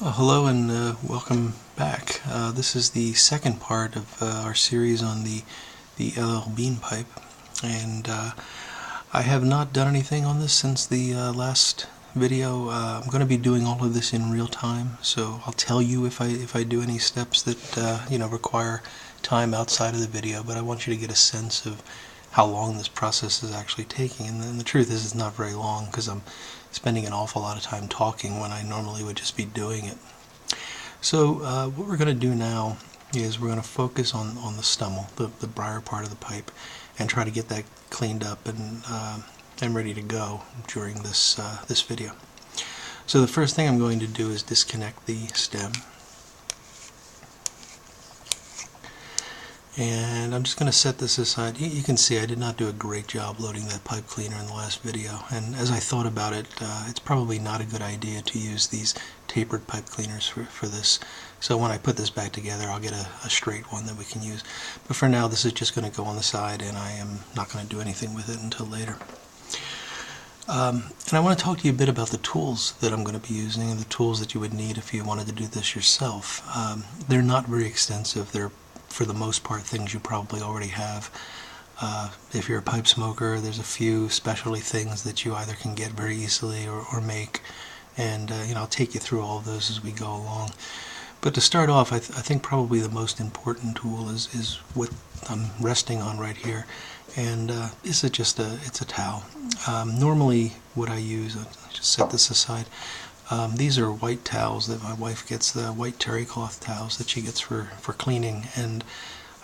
Hello and welcome back. This is the second part of our series on the LL Bean pipe, and I have not done anything on this since the last video. I'm going to be doing all of this in real time, so I'll tell you if I do any steps that require time outside of the video. But I want you to get a sense of how long this process is actually taking, and the truth is it's not very long because I'm spending an awful lot of time talking when I normally would just be doing it. So what we're going to do now is we're going to focus on the stummel, the briar part of the pipe, and try to get that cleaned up and ready to go during this video. So the first thing I'm going to do is disconnect the stem. And I'm just going to set this aside. You can see I did not do a great job loading that pipe cleaner in the last video, and as I thought about it, it's probably not a good idea to use these tapered pipe cleaners for this. So when I put this back together, I'll get a straight one that we can use. But for now, this is just going to go on the side, and I am not going to do anything with it until later. And I want to talk to you a bit about the tools that I'm going to be using and the tools that you would need if you wanted to do this yourself. They're not very extensive. They're, for the most part, things you probably already have. If you're a pipe smoker, there's a few specialty things that you either can get very easily or make, and I'll take you through all of those as we go along. But to start off, I think probably the most important tool is what I'm resting on right here, and it's a towel. Normally, what I use, I'll just set this aside. These are white towels that my wife gets, the white terry cloth towels that she gets for cleaning, and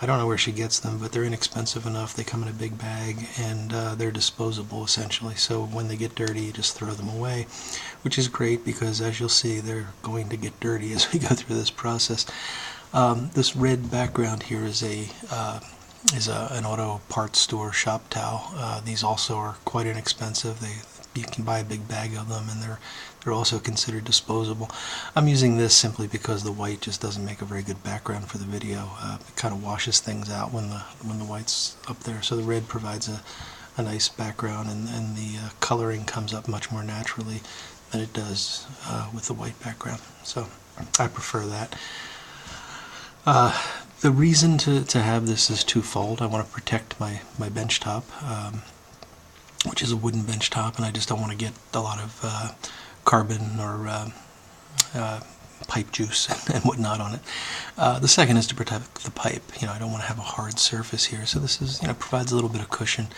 I don't know where she gets them, but they're inexpensive enough. They come in a big bag, and they're disposable essentially, so when they get dirty you just throw them away, which is great because, as you'll see, they're going to get dirty as we go through this process. This red background here is an auto parts store shop towel. These also are quite inexpensive. You can buy a big bag of them, and they're also considered disposable. I'm using this simply because the white just doesn't make a very good background for the video. It kind of washes things out when the white's up there, so the red provides a nice background, and the coloring comes up much more naturally than it does with the white background. So I prefer that. The reason to have this is twofold. I want to protect my bench top, which is a wooden bench top, and I just don't want to get a lot of carbon or pipe juice and whatnot on it. The second is to protect the pipe. I don't want to have a hard surface here, so this is provides a little bit of cushion,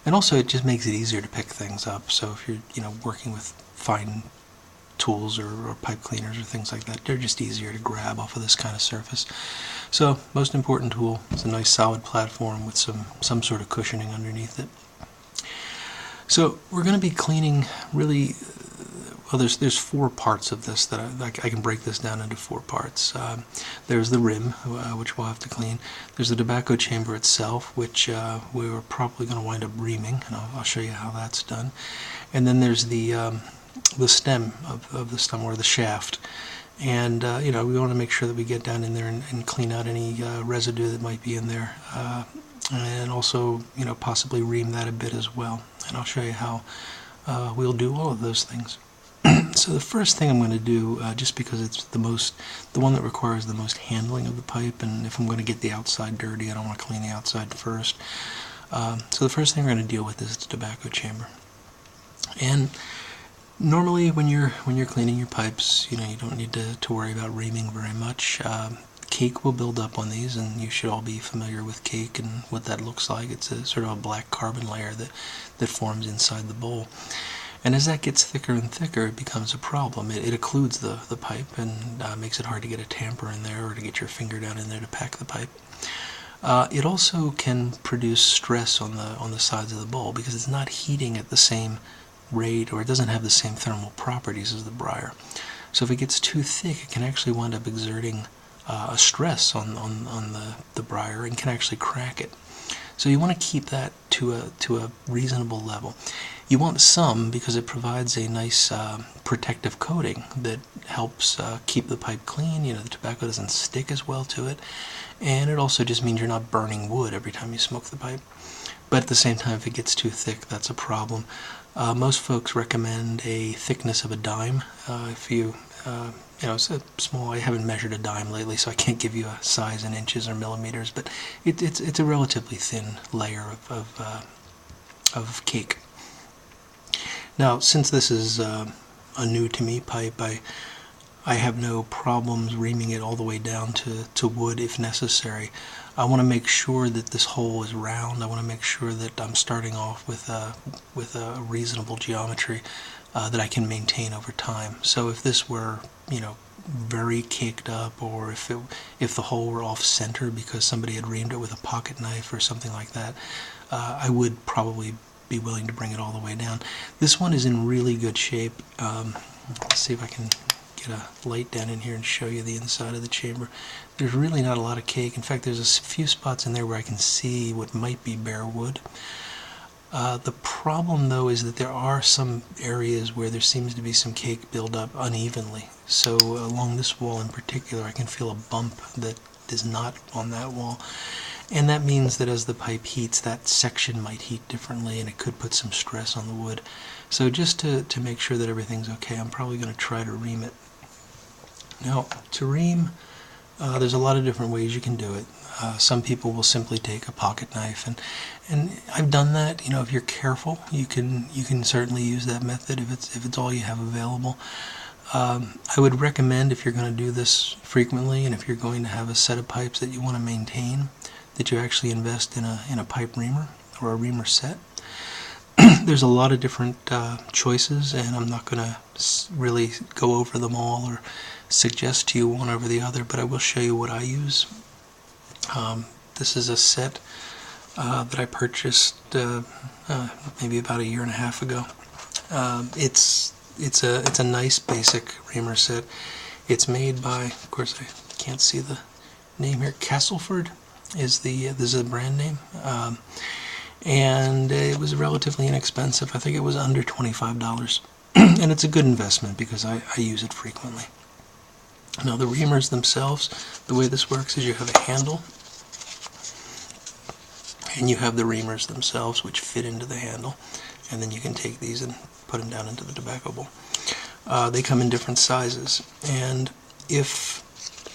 and also it just makes it easier to pick things up. So if you're working with fine tools or pipe cleaners or things like that, they're just easier to grab off of this kind of surface. So most important tool is a nice solid platform with some sort of cushioning underneath it. So we're going to be cleaning really, well, there's four parts of this that I can break this down into four parts. There's the rim, which we'll have to clean. There's the tobacco chamber itself, which we were probably going to wind up reaming, and I'll show you how that's done. And then there's the stem of the stem, or the shaft. And we want to make sure that we get down in there and clean out any residue that might be in there. And also, possibly ream that a bit as well. And I'll show you how we'll do all of those things. So the first thing I'm going to do, just because it's the one that requires the most handling of the pipe, and if I'm going to get the outside dirty, I don't want to clean the outside first. So the first thing we're going to deal with is the tobacco chamber. And normally, when you're cleaning your pipes, you don't need to worry about reaming very much. Cake will build up on these, and you should all be familiar with cake and what that looks like. It's a sort of a black carbon layer that forms inside the bowl. And as that gets thicker and thicker, it becomes a problem. It occludes the pipe and makes it hard to get a tamper in there or to get your finger down in there to pack the pipe. It also can produce stress on the sides of the bowl because it's not heating at the same rate, or it doesn't have the same thermal properties as the briar. So if it gets too thick, it can actually wind up exerting a stress on the briar and can actually crack it. So you want to keep that to a reasonable level. You want some because it provides a nice protective coating that helps keep the pipe clean. The tobacco doesn't stick as well to it, and it also just means you're not burning wood every time you smoke the pipe. But at the same time, if it gets too thick, that's a problem. Most folks recommend a thickness of a dime. If you It's a small. I haven't measured a dime lately, so I can't give you a size in inches or millimeters, but it's a relatively thin layer of cake. Now, since this is a new to me pipe, I have no problems reaming it all the way down to wood if necessary. I want to make sure that this hole is round. I want to make sure that I'm starting off with a reasonable geometry that I can maintain over time. So if this were, very caked up, or if the hole were off center because somebody had reamed it with a pocket knife or something like that, I would probably be willing to bring it all the way down. This one is in really good shape. Let's see if I can get a light down in here and show you the inside of the chamber. There's really not a lot of cake. In fact, there's a few spots in there where I can see what might be bare wood. The problem, though, is that there are some areas where there seems to be some cake build up unevenly. So along this wall in particular, I can feel a bump that is not on that wall. And that means that as the pipe heats, that section might heat differently, and it could put some stress on the wood. So just to make sure that everything's okay, I'm probably going to try to ream it. Now, to ream, there's a lot of different ways you can do it. Some people will simply take a pocket knife, and I've done that. If you're careful, you can certainly use that method if it's all you have available. I would recommend, if you're going to do this frequently, and if you're going to have a set of pipes that you want to maintain, that you actually invest in a pipe reamer or a reamer set. There's a lot of different choices, and I'm not going to really go over them all or suggest to you one over the other, but I will show you what I use. This is a set that I purchased maybe about 1.5 years ago. It's a nice basic reamer set. It's made by, of course I can't see the name here, Castleford is this is a brand name, and it was relatively inexpensive. I think it was under $25, and it's a good investment because I use it frequently. Now, the reamers themselves, the way this works is you have a handle, and you have the reamers themselves, which fit into the handle, and then you can take these and put them down into the tobacco bowl. They come in different sizes, and if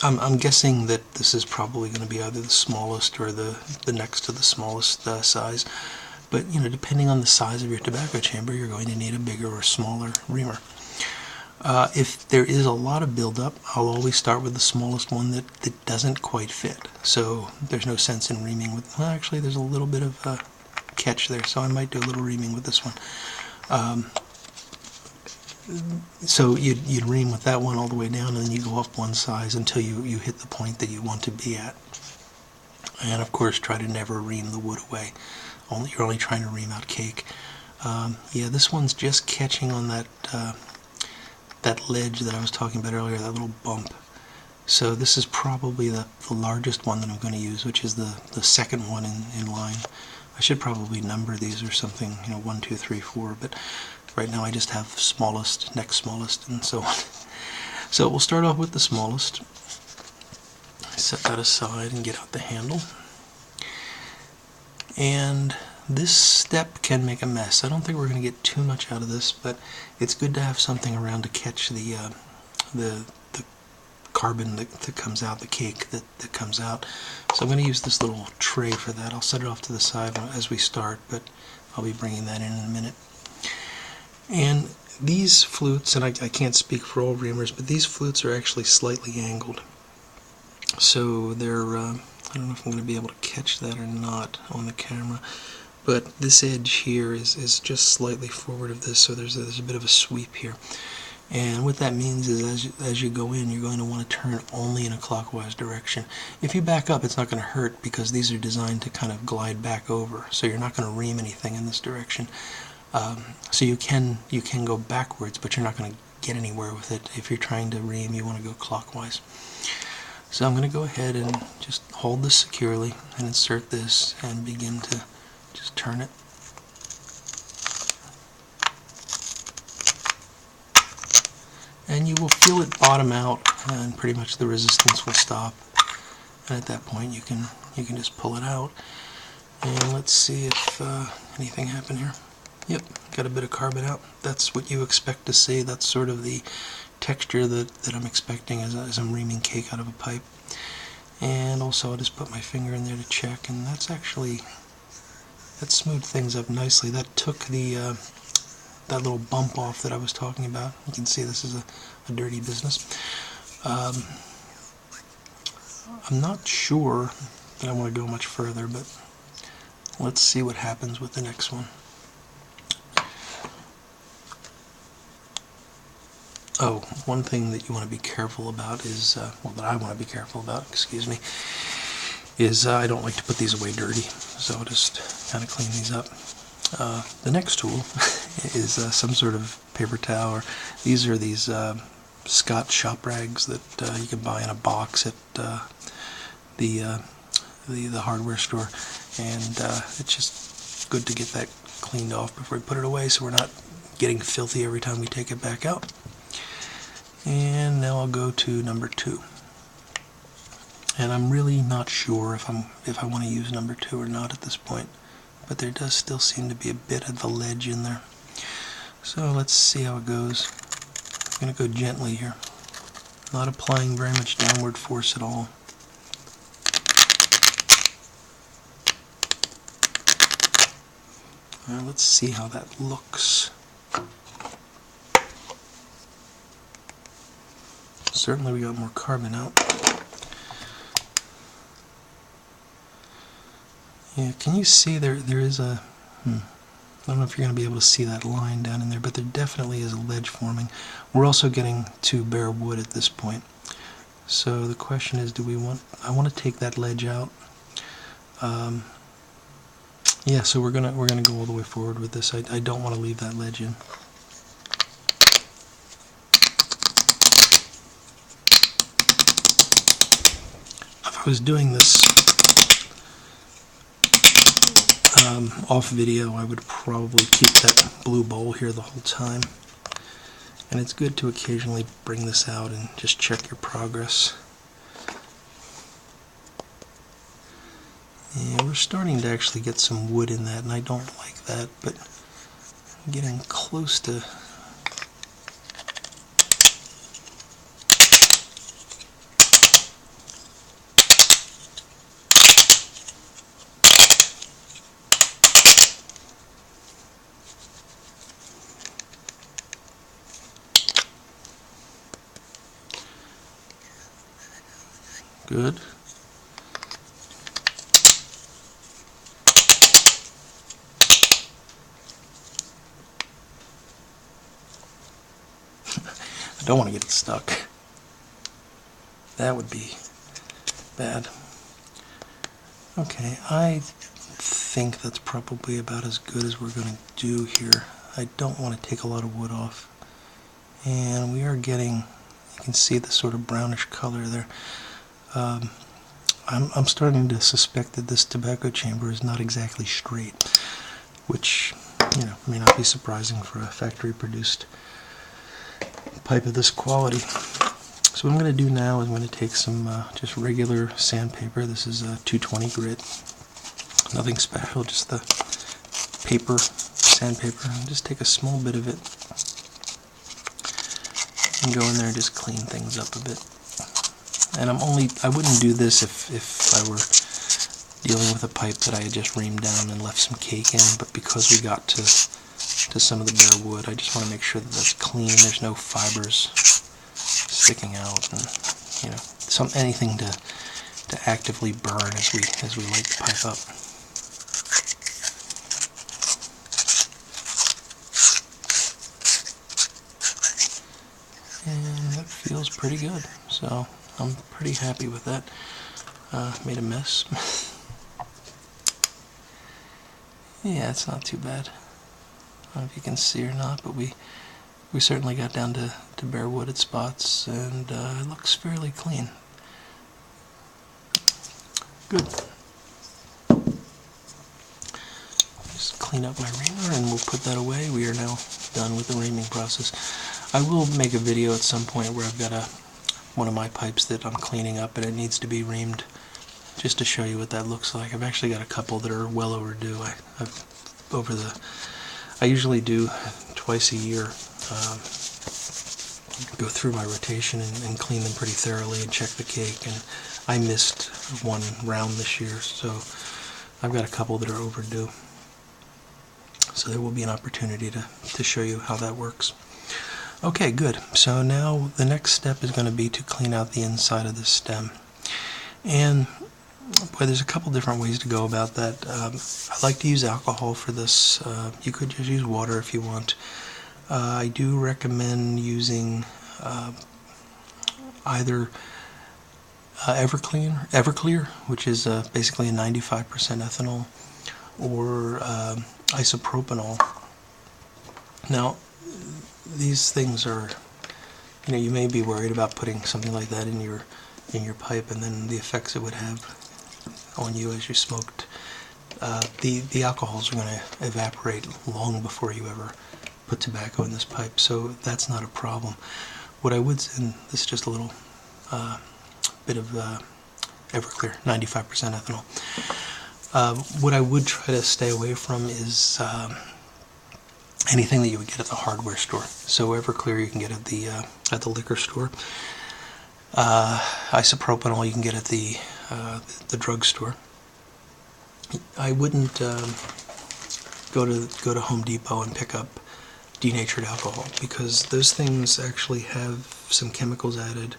I'm guessing that this is probably going to be either the smallest or the next to the smallest size, but depending on the size of your tobacco chamber, you're going to need a bigger or smaller reamer. If there is a lot of buildup, I'll always start with the smallest one that doesn't quite fit. So there's no sense in reaming with, well, actually there's a little bit of a catch there, so I might do a little reaming with this one. So you'd ream with that one all the way down, and then you go up one size until you hit the point that you want to be at. And of course, try to never ream the wood away. You're only trying to ream out cake. Yeah, this one's just catching on that ledge that I was talking about earlier, that little bump. So this is probably the largest one that I'm going to use, which is the second one in line. I should probably number these or something, 1, 2, 3, 4, but right now I just have smallest, next smallest, and so on. So we'll start off with the smallest. Set that aside and get out the handle. And this step can make a mess. I don't think we're going to get too much out of this, but it's good to have something around to catch the carbon that comes out, the cake that comes out. So I'm going to use this little tray for that. I'll set it off to the side as we start, but I'll be bringing that in a minute. And these flutes, and I can't speak for all reamers, but these flutes are actually slightly angled. So they're, I don't know if I'm going to be able to catch that or not on the camera, but this edge here is just slightly forward of this, so there's a bit of a sweep here. And what that means is as you go in, you're going to want to turn only in a clockwise direction. If you back up, it's not going to hurt because these are designed to kind of glide back over, so you're not going to ream anything in this direction. So you can go backwards, but you're not going to get anywhere with it. If you're trying to ream, you want to go clockwise. So I'm going to go ahead and just hold this securely and insert this and begin to just turn it. And you will feel it bottom out, and pretty much the resistance will stop. And at that point, you can just pull it out. And let's see if anything happened here. Yep, got a bit of carbon out. That's what you expect to see. That's sort of the texture that I'm expecting as I'm reaming cake out of a pipe. And also I'll just put my finger in there to check, and that smoothed things up nicely. That took the that little bump off that I was talking about. You can see this is a dirty business. I'm not sure that I want to go much further, but let's see what happens with the next one. Oh, one thing that you want to be careful about is, well, that I want to be careful about, excuse me, is I don't like to put these away dirty, so I'll just kind of clean these up. The next tool is some sort of paper towel, or these are these Scotch shop rags that you can buy in a box at the hardware store, and it's just good to get that cleaned off before we put it away so we're not getting filthy every time we take it back out. And now I'll go to number 2. And I'm really not sure if I want to use number 2 or not at this point, but there does still seem to be a bit of the ledge in there. So let's see how it goes. I'm going to go gently here, not applying very much downward force at all. Now let's see how that looks. Certainly we got more carbon out. Yeah, can you see there is a, I don't know if you're going to be able to see that line down in there, but there definitely is a ledge forming. We're also getting to bare wood at this point. So the question is, I want to take that ledge out. Yeah, so we're gonna go all the way forward with this. I don't want to leave that ledge in. If I was doing this off video, I would probably keep that blue bowl here the whole time. And it's good to occasionally bring this out and just check your progress. Yeah, we're starting to actually get some wood in that, and I don't like that, but I'm getting close to... Good. I don't want to get it stuck. That would be bad. Okay, I think that's probably about as good as we're going to do here. I don't want to take a lot of wood off. And we are getting, you can see the sort of brownish color there. I'm starting to suspect that this tobacco chamber is not exactly straight, which, you know, may not be surprising for a factory-produced pipe of this quality. So what I'm going to do now is I'm going to take some just regular sandpaper. This is a 220 grit. Nothing special, just the paper sandpaper. And just take a small bit of it and go in there and just clean things up a bit. And I wouldn't do this if I were dealing with a pipe that I had just reamed down and left some cake in, but because we got to some of the bare wood, I just want to make sure that that's clean, there's no fibers sticking out, and, you know, anything to actively burn as we light the pipe up. And it feels pretty good, so I'm pretty happy with that. Made a mess. Yeah, it's not too bad. I don't know if you can see or not, but we certainly got down to bare wooded spots, and it looks fairly clean. Good. Just clean up my reamer and we'll put that away. We are now done with the reaming process. I will make a video at some point where I've got one of my pipes that I'm cleaning up and it needs to be reamed, just to show you what that looks like. I've actually got a couple that are well overdue. I usually do twice a year. go through my rotation and clean them pretty thoroughly and check the cake. And I missed one round this year, so I've got a couple that are overdue. So there will be an opportunity to show you how that works. Okay, good. So now the next step is going to be to clean out the inside of the stem. And boy, there's a couple different ways to go about that. I like to use alcohol for this. You could just use water if you want. I do recommend using either Everclear, which is basically a 95% ethanol, or isopropanol. Now, these things are, you may be worried about putting something like that in your pipe, and then the effects it would have on you as you smoked. The alcohols are going to evaporate long before you ever put tobacco in this pipe, so that's not a problem. What I would send, this is just a little bit of Everclear, 95% ethanol. What I would try to stay away from is anything that you would get at the hardware store. So Everclear you can get at the liquor store. Isopropanol you can get at the drugstore. I wouldn't go to Home Depot and pick up denatured alcohol, because those things actually have some chemicals added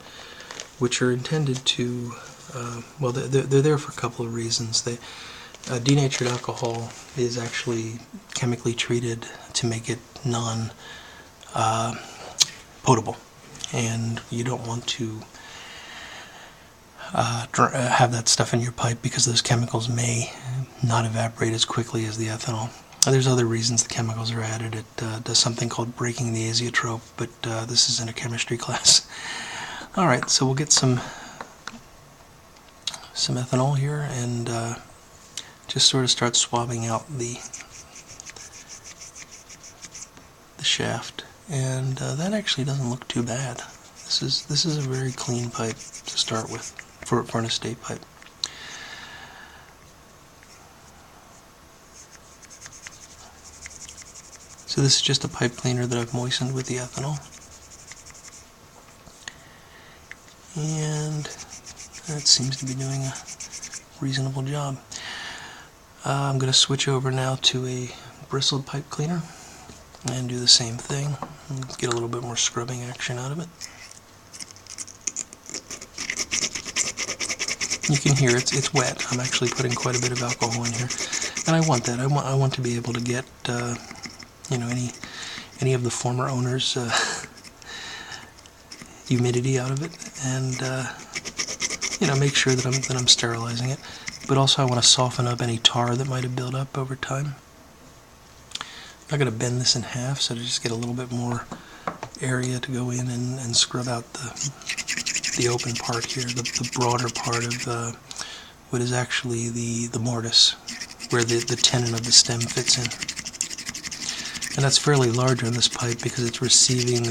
which are intended to, well, they're there for a couple of reasons. Denatured alcohol is actually chemically treated to make it non-potable, and you don't want to have that stuff in your pipe, because those chemicals may not evaporate as quickly as the ethanol. There's other reasons the chemicals are added. It does something called breaking the azeotrope, but this isn't a chemistry class. Alright, so we'll get some ethanol here and just sort of start swabbing out the shaft, and that actually doesn't look too bad. This is a very clean pipe to start with for an estate pipe. So this is just a pipe cleaner that I've moistened with the ethanol, and that seems to be doing a reasonable job. I'm going to switch over now to a bristled pipe cleaner and do the same thing and get a little bit more scrubbing action out of it. You can hear it's wet. I'm actually putting quite a bit of alcohol in here, and I want that. I want to be able to get any of the former owners' humidity out of it, and make sure that I'm sterilizing it. But also I want to soften up any tar that might have built up over time. I'm going to bend this in half so to just get a little bit more area to go in and scrub out the open part here, the broader part of what is actually the mortise, where the tenon of the stem fits in. And that's fairly large on this pipe because it's receiving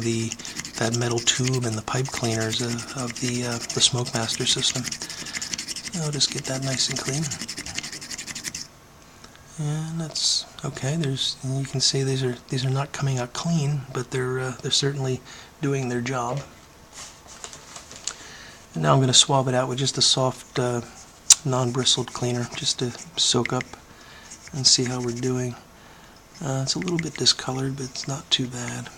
that metal tube and the pipe cleaners of the SmokeMaster system. I'll just get that nice and clean. And that's okay. You can see these are not coming out clean, but they're certainly doing their job. And now I'm going to swab it out with just a soft non-bristled cleaner, just to soak up and see how we're doing. It's a little bit discolored, but it's not too bad.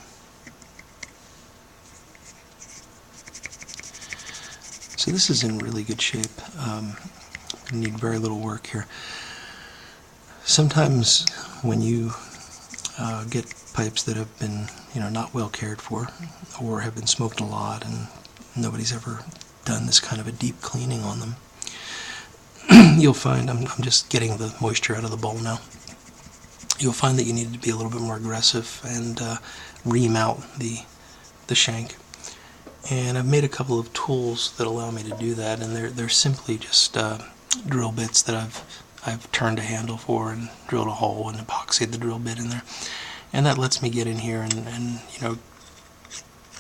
So this is in really good shape. You need very little work here. Sometimes when you get pipes that have been, not well cared for, or have been smoked a lot, and nobody's ever done this kind of a deep cleaning on them, you'll find, I'm just getting the moisture out of the bowl now, you'll find that you need to be a little bit more aggressive and ream out the shank. And I've made a couple of tools that allow me to do that, and they're simply just drill bits that I've turned a handle for and drilled a hole and epoxied the drill bit in there. And that lets me get in here and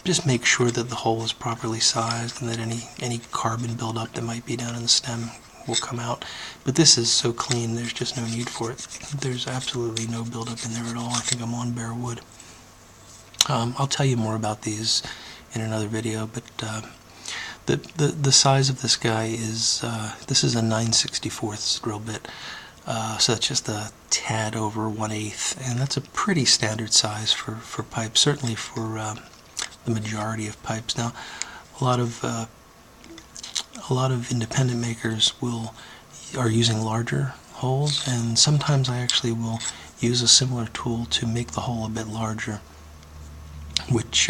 just make sure that the hole is properly sized and that any carbon buildup that might be down in the stem will come out. But this is so clean, there's just no need for it. There's absolutely no buildup in there at all. I think I'm on bare wood. I'll tell you more about these in another video, but the size of this guy is, this is a 9/64 drill bit, so that's just a tad over 1/8, and that's a pretty standard size for pipes, certainly for the majority of pipes. Now, a lot of independent makers are using larger holes, and sometimes I actually will use a similar tool to make the hole a bit larger, which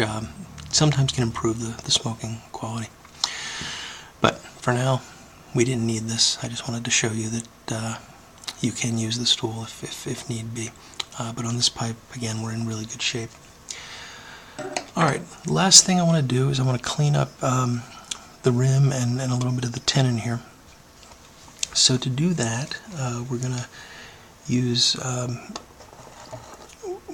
sometimes can improve the smoking quality. But for now, we didn't need this. I just wanted to show you that you can use this tool if need be. But on this pipe, again, we're in really good shape. Alright, last thing I want to do is I want to clean up the rim and a little bit of the tenon here. So to do that, we're going to use,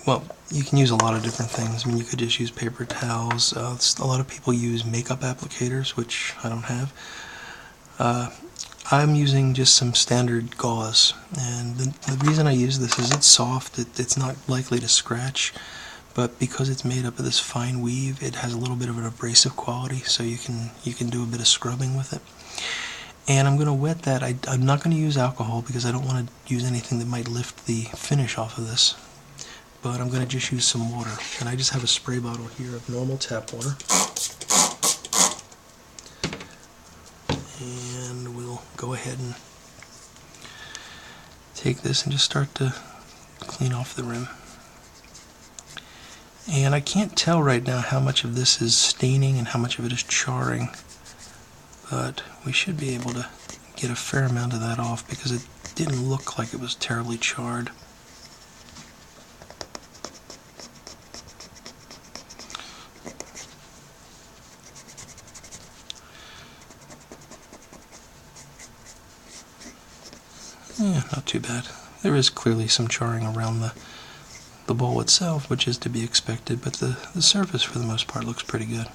well, you can use a lot of different things. I mean, you could just use paper towels. A lot of people use makeup applicators, which I don't have. I'm using just some standard gauze, and the reason I use this is it's soft, it's not likely to scratch, but because it's made up of this fine weave, it has a little bit of an abrasive quality, so you can do a bit of scrubbing with it. And I'm going to wet that. I'm not going to use alcohol because I don't want to use anything that might lift the finish off of this, but I'm going to just use some water, and I just have a spray bottle here of normal tap water. And we'll go ahead and take this and just start to clean off the rim. And I can't tell right now how much of this is staining and how much of it is charring, but we should be able to get a fair amount of that off because it didn't look like it was terribly charred. Yeah, not too bad. There is clearly some charring around the bowl itself, which is to be expected, but the surface for the most part looks pretty good.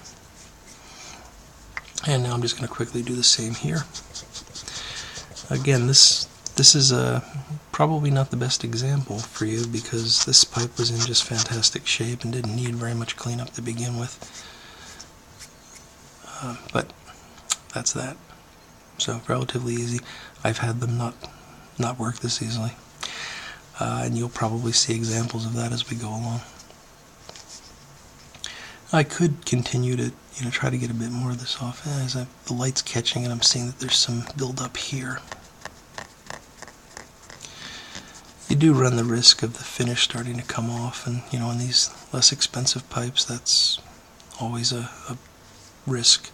And now I'm just going to quickly do the same here. Again, this is probably not the best example for you because this pipe was in just fantastic shape and didn't need very much cleanup to begin with. But that's that. So relatively easy. I've had them not work this easily. And you'll probably see examples of that as we go along. I could continue to try to get a bit more of this off as the light's catching and I'm seeing that there's some buildup here. You do run the risk of the finish starting to come off, and in these less expensive pipes that's always a risk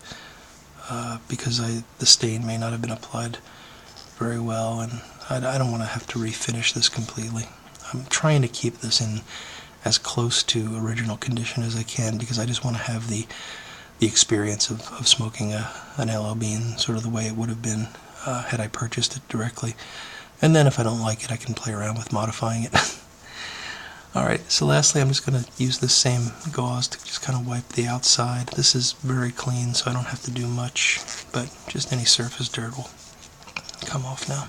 because the stain may not have been applied very well, and I don't want to have to refinish this completely. I'm trying to keep this in as close to original condition as I can because I just want to have the experience of smoking an LL Bean sort of the way it would have been had I purchased it directly. And then if I don't like it, I can play around with modifying it. Alright, so lastly I'm just going to use this same gauze to just kind of wipe the outside. This is very clean, so I don't have to do much, but just any surface dirt will come off now.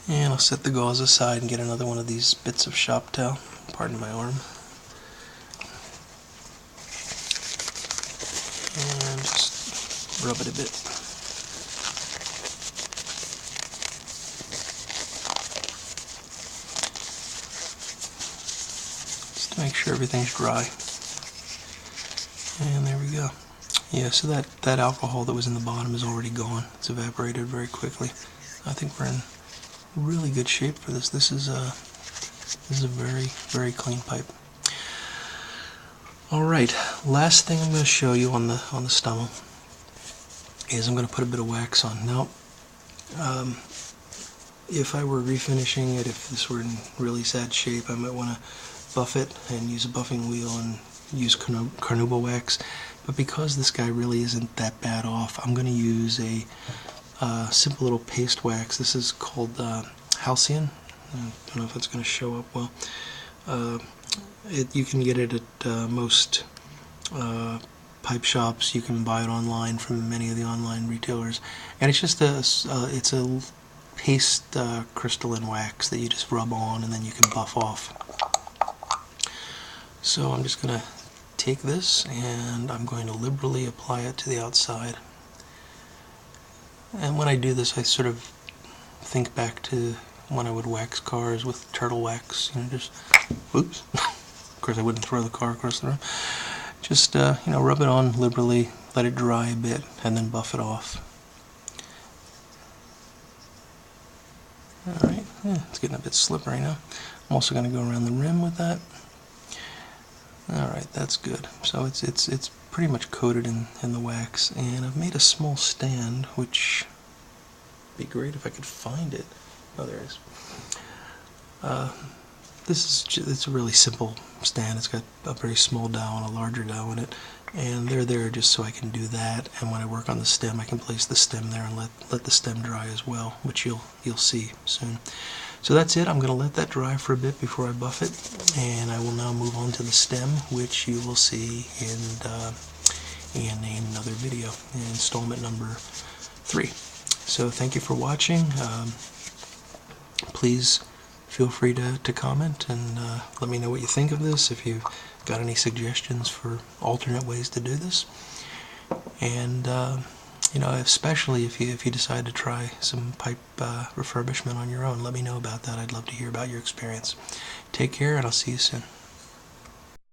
And I'll set the gauze aside and get another one of these bits of shop towel. Pardon my arm. And just rub it a bit. Just to make sure everything's dry. And there we go. Yeah, so that alcohol that was in the bottom is already gone. It's evaporated very quickly. I think we're in really good shape for this. This is a very, very clean pipe. Alright, last thing I'm going to show you on the stummel is I'm going to put a bit of wax on. Now, if I were refinishing it, if this were in really sad shape, I might want to buff it and use a buffing wheel and use carnauba wax. But because this guy really isn't that bad off, I'm going to use a simple little paste wax. This is called Halcyon. I don't know if it's going to show up well. You can get it at most pipe shops. You can buy it online from many of the online retailers, and it's just it's a paste crystalline wax that you just rub on and then you can buff off. So I'm just going to take this and I'm going to liberally apply it to the outside. And when I do this, I sort of think back to when I would wax cars with turtle wax, you know, just, oops, of course I wouldn't throw the car across the room. Just, you know, rub it on liberally, let it dry a bit, and then buff it off. Alright, it's getting a bit slippery now. I'm also going to go around the rim with that. Alright, that's good. So it's pretty much coated in the wax, and I've made a small stand, which would be great if I could find it. Oh, there it is. It's a really simple stand. It's got a very small dowel and a larger dowel in it, and they're there just so I can do that, and when I work on the stem I can place the stem there and let the stem dry as well, which you'll see soon. So that's it. I'm going to let that dry for a bit before I buff it, and I will now move on to the stem, which you will see in another video, in installment number 3. So thank you for watching. Please feel free to comment and let me know what you think of this, if you've got any suggestions for alternate ways to do this. And you know, especially if you decide to try some pipe refurbishment on your own, let me know about that. I'd love to hear about your experience. Take care, and I'll see you soon.